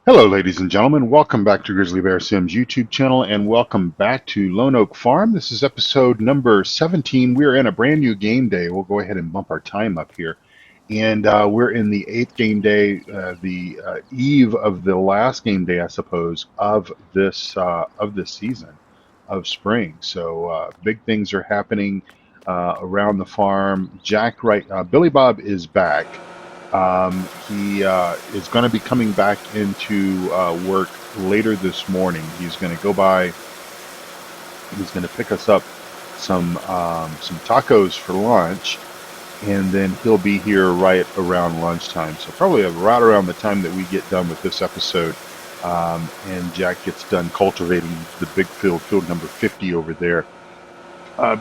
Hello, ladies and gentlemen. Welcome back to Grizzly Bear Sims YouTube channel, and welcome back to Lone Oak Farm. This is episode number 17. We're in a brand new game day. We'll go ahead and bump our time up here, and we're in the 8th game day, the eve of the last game day, I suppose, of this season of spring. So big things are happening around the farm. Billy Bob is back. He is going to be coming back into work later this morning. He's going to go by. He's going to pick us up some tacos for lunch, and then he'll be here right around lunchtime. So probably right around the time that we get done with this episode, and Jack gets done cultivating the big field number 50 over there.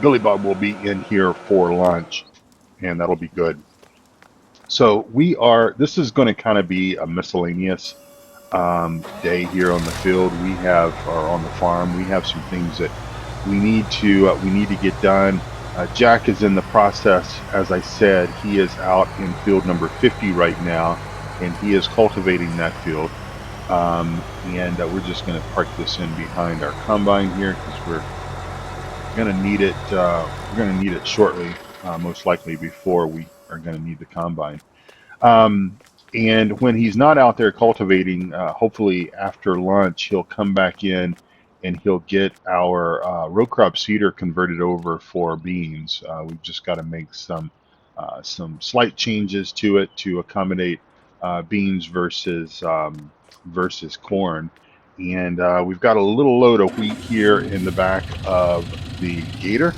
Billy Bob will be in here for lunch, and that'll be good. So this is going to kind of be a miscellaneous day here on the field. Or on the farm, we have some things that we need to get done. Jack is in the process, as I said. He is out in field number 50 right now, and he is cultivating that field. And we're just going to park this in behind our combine here because we're going to need it. We're going to need it shortly, most likely before we are going to need the combine. Um, and when he's not out there cultivating, hopefully after lunch, he'll come back in and he'll get our row crop seeder converted over for beans. We've just got to make some slight changes to it to accommodate beans versus corn. And we've got a little load of wheat here in the back of the gator.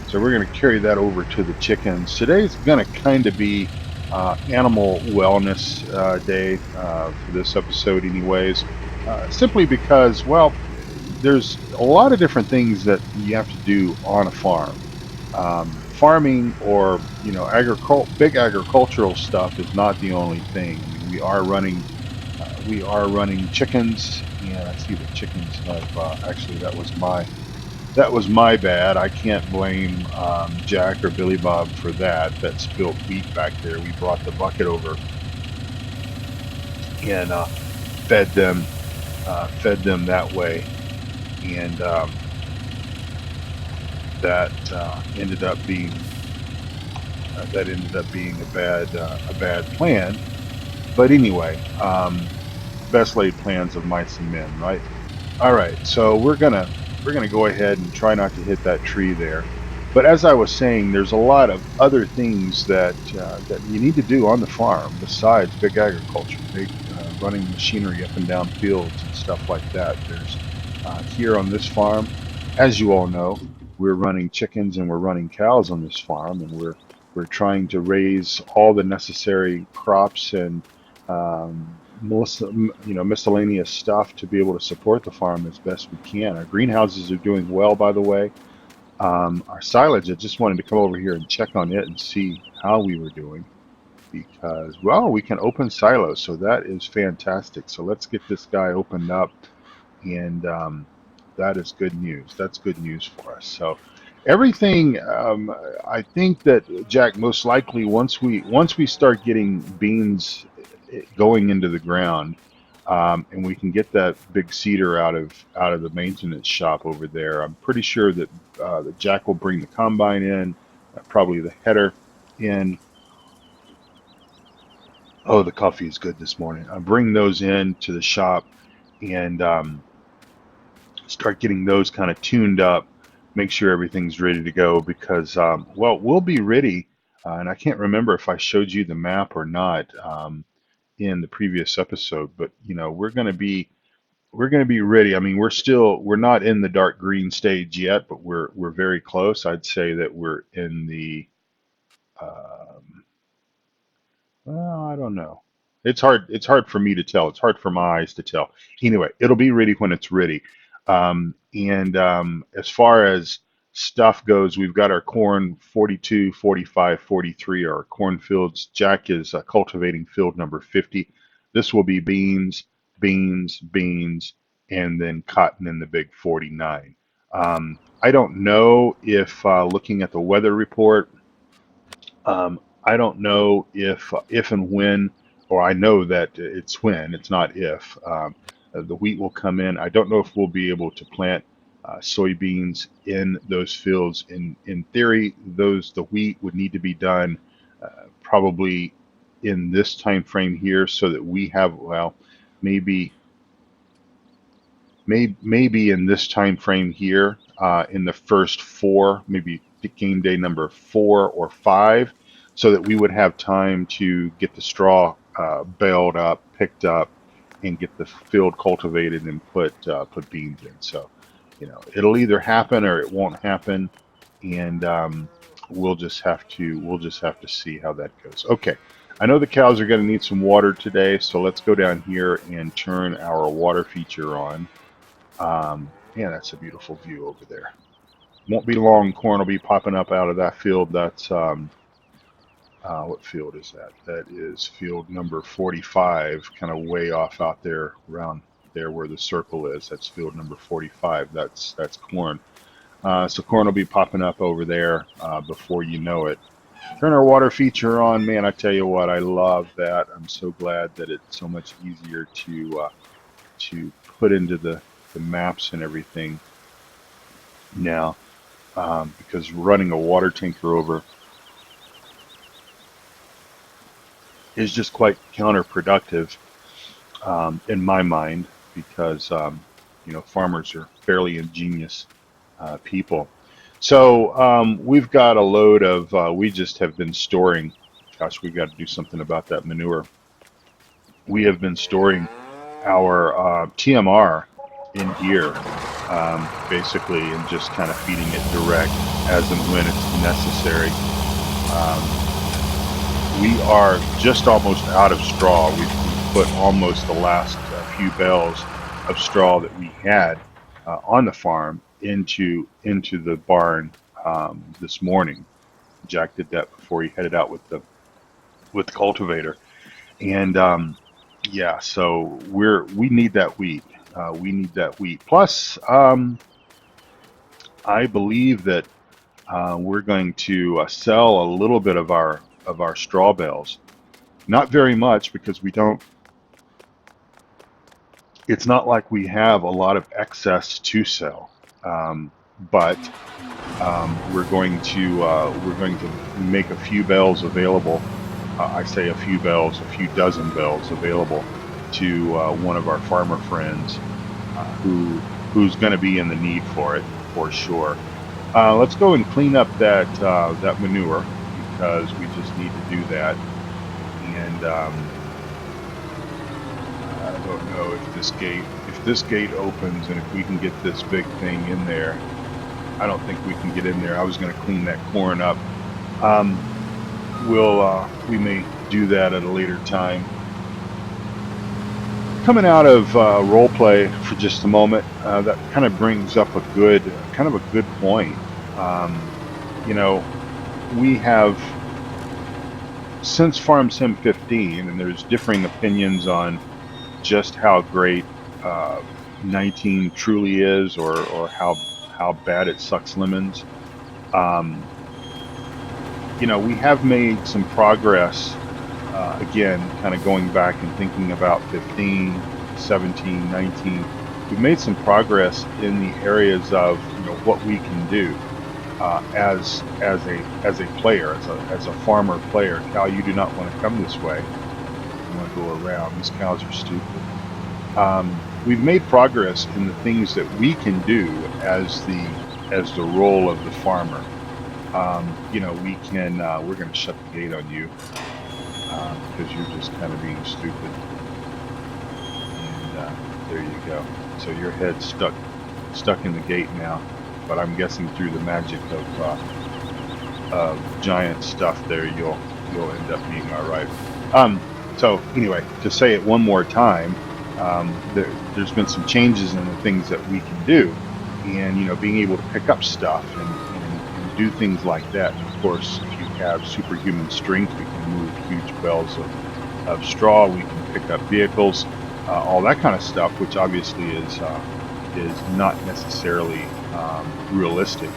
So we're going to carry that over to the chickens. Today's going to kind of be animal wellness day for this episode anyways, simply because, well, there's a lot of different things that you have to do on a farm. Farming or big agricultural stuff is not the only thing. I mean, we are running chickens, and I see the chickens have actually that was my bad. I can't blame Jack or Billy Bob for that. That spilled wheat back there. We brought the bucket over and fed them, fed them that way, and that ended up being a bad plan. But anyway, best laid plans of mice and men, right? All right, so we're gonna go ahead and try not to hit that tree there. But as I was saying, there's a lot of other things that you need to do on the farm besides big agriculture, big running machinery up and down fields and stuff like that. There's here on this farm, as you all know, we're running chickens and we're running cows on this farm, and we're trying to raise all the necessary crops and miscellaneous stuff to be able to support the farm as best we can. Our greenhouses are doing well, by the way. Our silage, I just wanted to come over here and check on it and see how we were doing because, well, we can open silos, so that is fantastic. So let's get this guy opened up, and that is good news. That's good news for us. So everything, I think that Jack, most likely once we start getting beans going into the ground, and we can get that big cedar out of the maintenance shop over there. I'm pretty sure that Jack will bring the combine in, probably the header in. Oh, the coffee is good this morning. I'll bring those in to the shop and start getting those kind of tuned up. Make sure everything's ready to go because, well, we'll be ready. And I can't remember if I showed you the map or not in the previous episode, but we're going to be ready. I mean, we're not in the dark green stage yet, but we're very close. I'd say that we're in the well, I don't know. It's hard for me to tell. It's hard for my eyes to tell. Anyway, it'll be ready when it's ready. And as far as stuff goes, we've got our corn 42, 45, 43, our cornfields. Jack is cultivating field number 50. This will be beans, beans, beans, and then cotton in the big 49. I don't know if looking at the weather report, I don't know if and when or I know that it's when, it's not if, the wheat will come in. I don't know if we'll be able to plant soybeans in those fields. In theory, the wheat would need to be done probably in this time frame here, so that we have, well, maybe maybe in this time frame here, in the first four, maybe game day number 4 or 5, so that we would have time to get the straw baled up, picked up, and get the field cultivated and put beans in. So, it'll either happen or it won't happen, and we'll just have to see how that goes. Okay, I know the cows are going to need some water today, so let's go down here and turn our water feature on. Yeah, that's a beautiful view over there. Won't be long, corn will be popping up out of that field. That's what field is that? That is field number 45, kind of way off out there around there where the circle is. That's field number 45. That's corn. So corn will be popping up over there before you know it. Turn our water feature on. Man, I tell you what, I love that. I'm so glad that it's so much easier to put into the maps and everything now, because running a water tanker over is just quite counterproductive, in my mind, because farmers are fairly ingenious people. So we've got a load of, we just have been storing, gosh, we've got to do something about that manure. We have been storing our TMR in here, basically, and just kind of feeding it direct as and when it's necessary. We are just almost out of straw. We've put almost the last few bales of straw that we had on the farm into the barn this morning. Jack did that before he headed out with the cultivator, and yeah, so we need that wheat. We need that wheat. Plus, I believe that we're going to sell a little bit of our straw bales. Not very much, because we don't. It's not like we have a lot of excess to sell, but we're going to make a few bales available. I say a few bales, a few dozen bales available to one of our farmer friends who's going to be in the need for it for sure. Let's go and clean up that manure, because we just need to do that. And I don't know if this gate opens, and if we can get this big thing in there. I don't think we can get in there. I was going to clean that corn up. We may do that at a later time. Coming out of role play for just a moment, that kind of brings up a good point. We have, since Farm Sim 15, and there's differing opinions on just how great 19 truly is, or how bad it sucks lemons. We have made some progress, again, kind of going back and thinking about 15, 17, 19. We've made some progress in the areas of what we can do as a player, as a farmer player. Cal, you do not want to come this way. You want to go around. These cows are stupid. We've made progress in the things that we can do as the role of the farmer. We can. We're going to shut the gate on you because you're just kind of being stupid. And there you go. So your head's stuck in the gate now. But I'm guessing through the magic of giant stuff there, you'll end up being all right. So anyway, to say it one more time, there's been some changes in the things that we can do, and being able to pick up stuff and do things like that. And of course, if you have superhuman strength, we can move huge bales of straw. We can pick up vehicles, all that kind of stuff, which obviously is not necessarily realistic,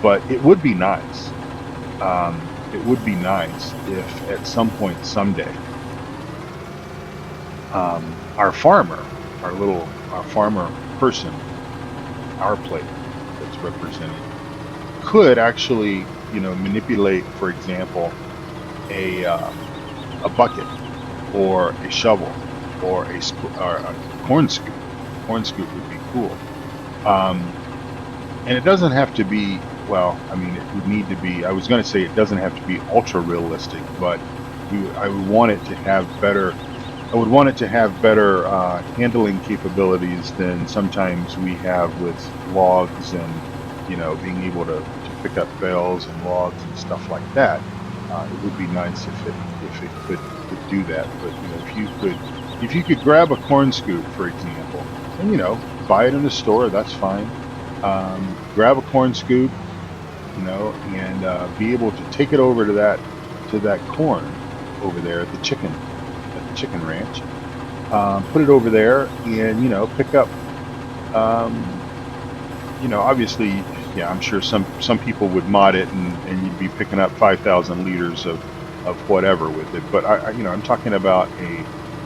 but it would be nice. It would be nice if at some point someday our farmer, our farmer person, our player that's represented, could actually, manipulate, for example, a bucket or a shovel or or a corn scoop. Corn scoop would be cool. Um, and it doesn't have to be, well, I mean, it would need to be, I was going to say it doesn't have to be ultra realistic, but I would want it to have better, handling capabilities than sometimes we have with logs and, being able to pick up bales and logs and stuff like that. It would be nice if it could do that. But if you could grab a corn scoop, for example, and buy it in the store, that's fine. Grab a corn scoop, and be able to take it over to that corn over there at the chicken ranch. Put it over there, and pick up. Obviously, yeah, I'm sure some people would mod it, and you'd be picking up 5,000 liters of whatever with it. But I'm talking about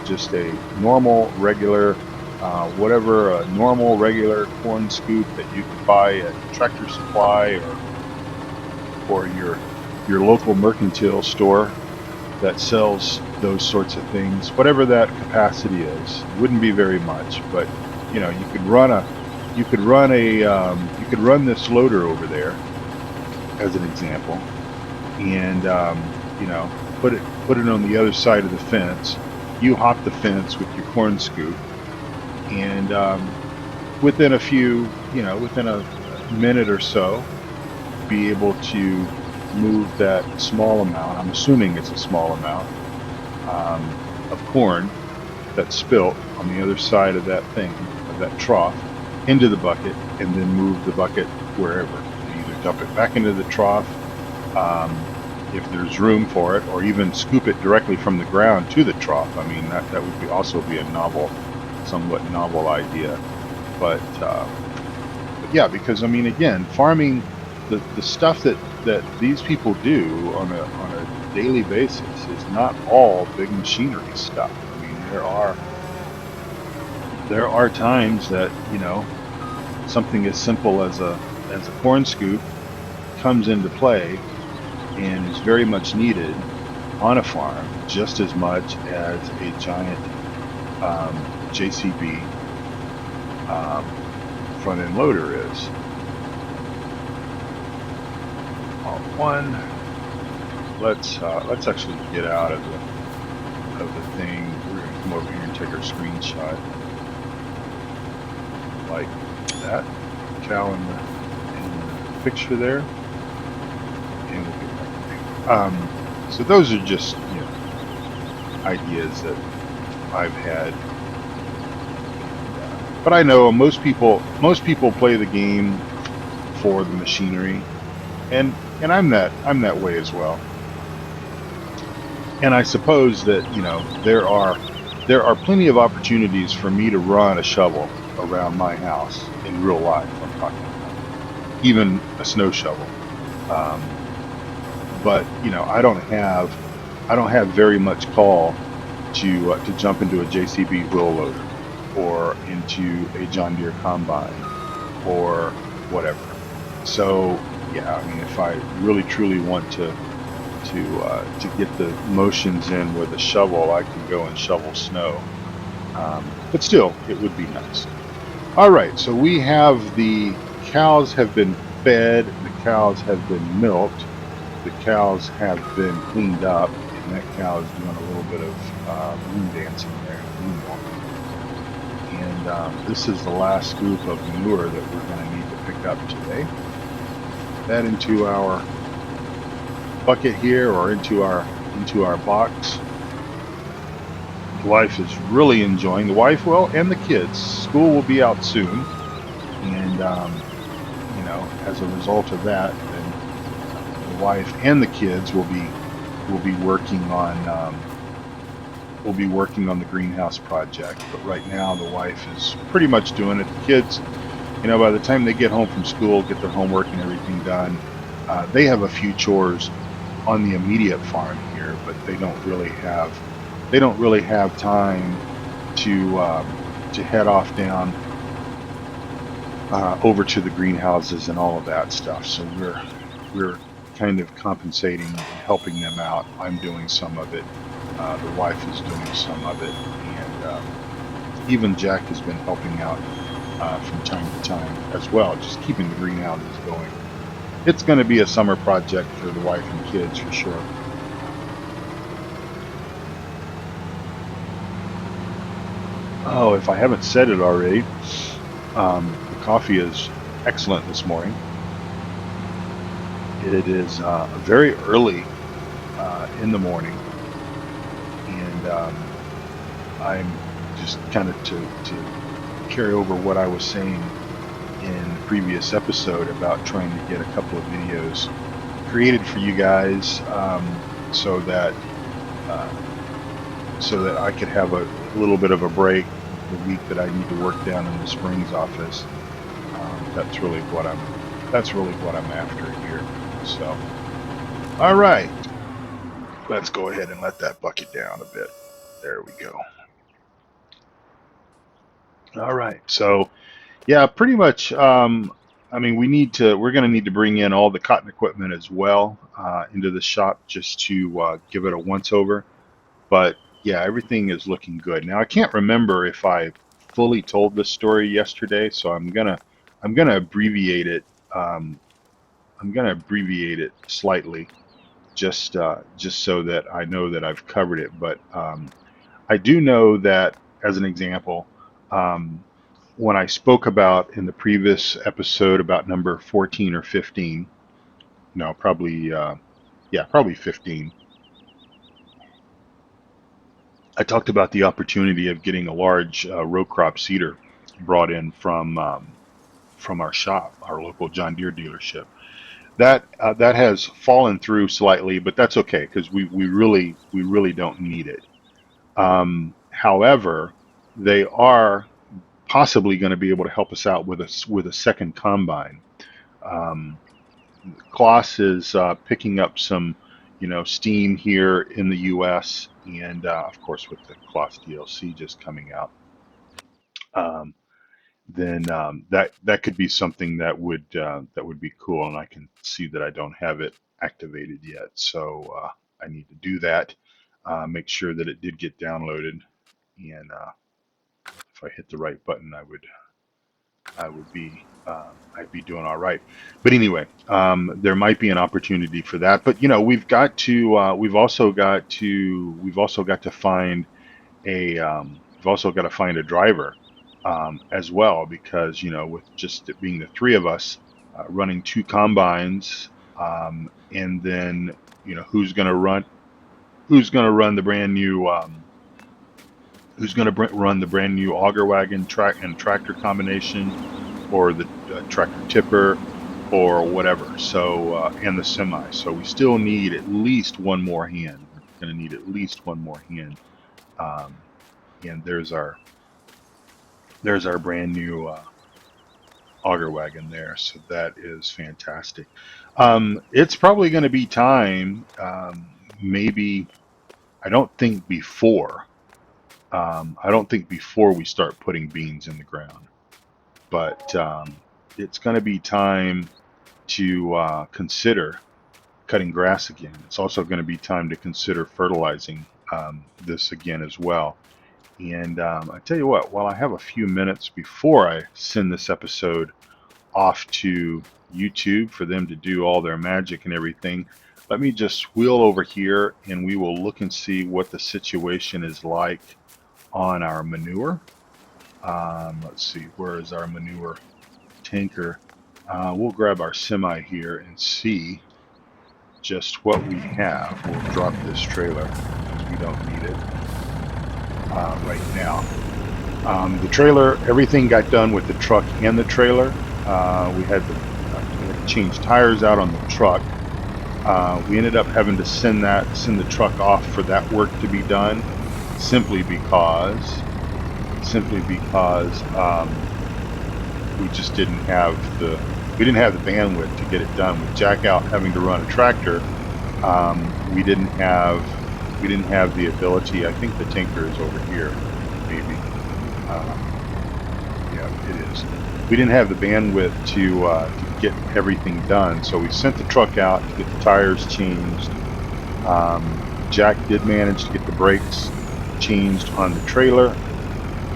just a normal, regular, a normal, regular corn scoop that you could buy at Tractor Supply or your local mercantile store that sells those sorts of things. Whatever that capacity is, it wouldn't be very much, but you could run this loader over there as an example, and put it on the other side of the fence. You hop the fence with your corn scoop, and within a minute or so, be able to move that small amount, I'm assuming it's a small amount, of corn that's spilt on the other side of that trough, into the bucket, and then move the bucket wherever. You either dump it back into the trough, if there's room for it, or even scoop it directly from the ground to the trough. I mean, that would also be a somewhat novel idea. But yeah, because I mean, again, farming, the stuff that these people do on a daily basis is not all big machinery stuff. I mean, there are times that something as simple as a corn scoop comes into play and is very much needed on a farm, just as much as a giant JCB front end loader is. One, let's actually get out of the thing. We're gonna come over here and take our screenshot like that. Cow in the picture there, and we'll get back. So those are just ideas that I've had, but I know most people play the game for the machinery, and I'm that way as well. And I suppose that there are plenty of opportunities for me to run a shovel around my house in real life. I'm talking about even a snow shovel, but I don't have very much call to jump into a JCB wheel loader or into a John Deere combine or whatever. So yeah, I mean, if I really truly want to get the motions in with a shovel, I can go and shovel snow. But still, it would be nice. All right, so we have the cows have been fed, the cows have been milked, the cows have been cleaned up, and that cow is doing a little bit of moon dancing there, moon walking. And this is the last scoop of manure that we're going to need to pick up today. That into our bucket here, or into our box. The wife is really enjoying, the wife will, and the kids. School will be out soon, and as a result of that, then the wife and the kids will be working on the greenhouse project. But right now the wife is pretty much doing it. The kids, by the time they get home from school, get their homework and everything done, they have a few chores on the immediate farm here, but they don't really have time to head off down over to the greenhouses and all of that stuff. So we're kind of compensating and helping them out. I'm doing some of it. The wife is doing some of it, and even Jack has been helping out from time to time as well, just keeping the greenhouses going. It's going to be a summer project for the wife and kids for sure. Oh, if I haven't said it already, the coffee is excellent this morning. It is very early in the morning, and I'm just kind of to carry over what I was saying in the previous episode about trying to get a couple of videos created for you guys, so that I could have a little bit of a break the week that I need to work down in the Springs office. That's really what I'm after here. So, all right, let's go ahead and let that bucket down a bit. There we go. All right, so yeah, pretty much. I mean, we're going to need to bring in all the cotton equipment as well into the shop just to give it a once over. But yeah, everything is looking good. Now I can't remember if I fully told this story yesterday, so I'm gonna abbreviate it. I'm gonna abbreviate it slightly, just so that I know that I've covered it. But I do know that, as an example, um, when I spoke about in the previous episode about number 14 or 15, no, probably probably 15. I talked about the opportunity of getting a large row crop cedar brought in from our shop, our local John Deere dealership. That has fallen through slightly, but that's okay because we really don't need it. However, they are possibly going to be able to help us out with a second combine. Um, Kloss is picking up some, steam here in the U.S. and of course with the Kloss DLC just coming out, um, then that could be something that would be cool. And I can see that I don't have it activated yet, so I need to do that. Make sure that it did get downloaded, and if I hit the right button, I'd be doing all right. But anyway, there might be an opportunity for that. But we've also got to find a driver as well, because with just it being the three of us running two combines, and then who's going to run the brand new run the brand new auger wagon tractor combination, or the tractor tipper, or whatever. So and the semi. So we still need at least one more hand. We're going to need at least one more hand. Um, and there's our brand new auger wagon there. So that is fantastic. It's probably going to be time. Maybe I don't think before. I don't think before we start putting beans in the ground, but it's going to be time to consider cutting grass again. It's also going to be time to consider fertilizing this again as well. And I tell you what, while I have a few minutes before I send this episode off to YouTube for them to do all their magic and everything, let me just wheel over here and we will look and see what the situation is like on our manure. Let's see, where is our manure tanker? We'll grab our semi here and see just what we have. We'll drop this trailer because we don't need it right now. The trailer, everything got done with the truck and the trailer. We had to change tires out on the truck. We ended up having to send the truck off for that work to be done, simply because we just didn't have the bandwidth to get it done. With Jack out having to run a tractor, we didn't have the ability. I think the tinker is over here, maybe. Yeah, it is. We didn't have the bandwidth to get everything done, so we sent the truck out to get the tires changed. Jack did manage to get the brakes changed on the trailer,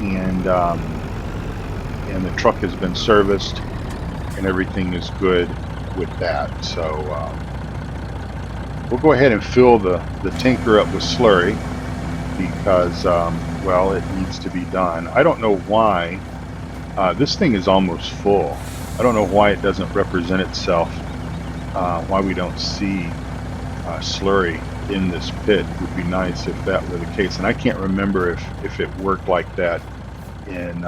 and the truck has been serviced, and everything is good with that. So we'll go ahead and fill the tanker up with slurry because, well, it needs to be done. I don't know why. This thing is almost full. I don't know why it doesn't represent itself, why we don't see slurry in this pit. It would be nice if that were the case. And I can't remember if it worked like that in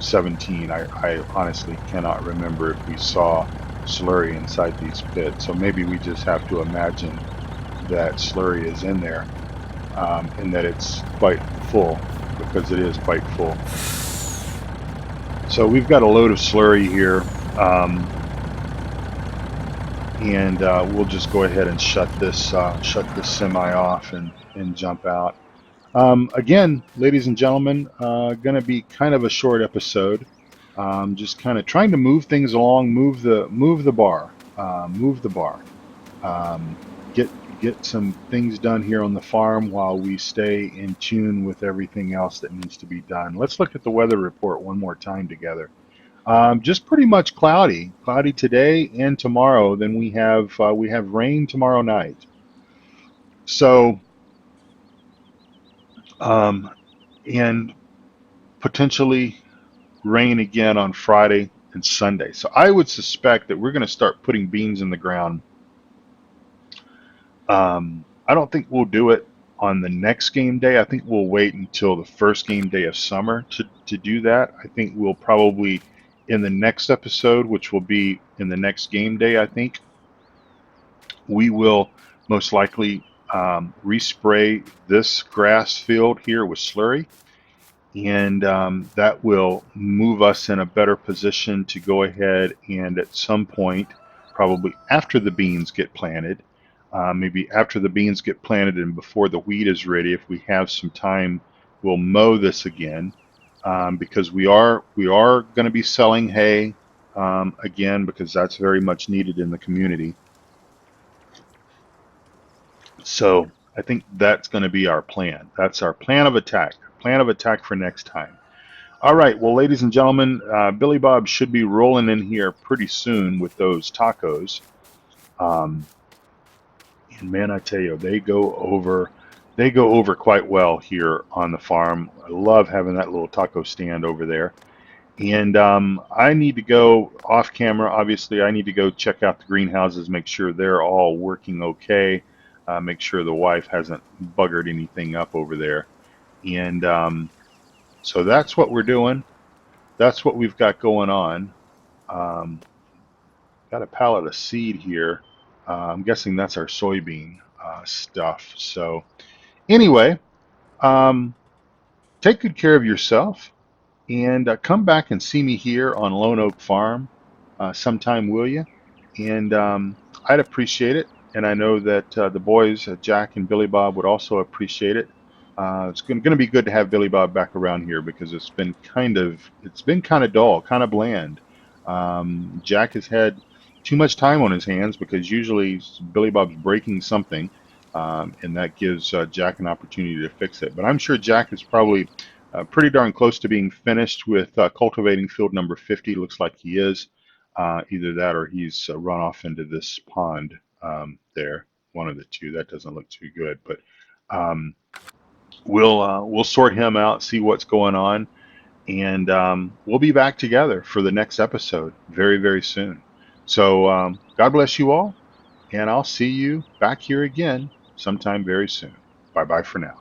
17. I honestly cannot remember if we saw slurry inside these pits. So maybe we just have to imagine that slurry is in there, and that it's quite full, because it is quite full. So we've got a load of slurry here, and we'll just go ahead and shut this semi off and jump out. Again, ladies and gentlemen, going to be kind of a short episode. Just kind of trying to move things along, move the bar, get some things done here on the farm while we stay in tune with everything else that needs to be done. Let's look at the weather report one more time together. Just pretty much cloudy today and tomorrow. Then we have rain tomorrow night. So, and potentially rain again on Friday and Sunday. So I would suspect that we're going to start putting beans in the ground. I don't think we'll do it on the next game day. I think we'll wait until the first game day of summer to do that. I think we'll probably, in the next episode, which will be in the next game day, I think, we will most likely respray this grass field here with slurry, and that will move us in a better position to go ahead and at some point, probably after the beans get planted, maybe after the beans get planted and before the wheat is ready, if we have some time, we'll mow this again, because we are going to be selling hay again, because that's very much needed in the community. So I think that's going to be our plan. That's our plan of attack. Plan of attack for next time. All right, well, ladies and gentlemen, Billy Bob should be rolling in here pretty soon with those tacos. And man, I tell you, they go over quite well here on the farm. I love having that little taco stand over there. And I need to go off camera. Obviously, I need to go check out the greenhouses, make sure they're all working okay, make sure the wife hasn't buggered anything up over there. And so that's what we're doing. That's what we've got going on. Got a pallet of seed here. I'm guessing that's our soybean stuff. So anyway, take good care of yourself, and come back and see me here on Lone Oak Farm sometime, will you? And I'd appreciate it. And I know that the boys, Jack and Billy Bob, would also appreciate it. It's going to be good to have Billy Bob back around here, because it's been kind of dull, kind of bland. Jack has had too much time on his hands, because usually Billy Bob's breaking something, and that gives Jack an opportunity to fix it. But I'm sure Jack is probably pretty darn close to being finished with cultivating field number 50. Looks like he is. Either that or he's run off into this pond there. One of the two. That doesn't look too good, but we'll sort him out, see what's going on, and we'll be back together for the next episode very, very soon. So God bless you all, and I'll see you back here again sometime very soon. Bye bye for now.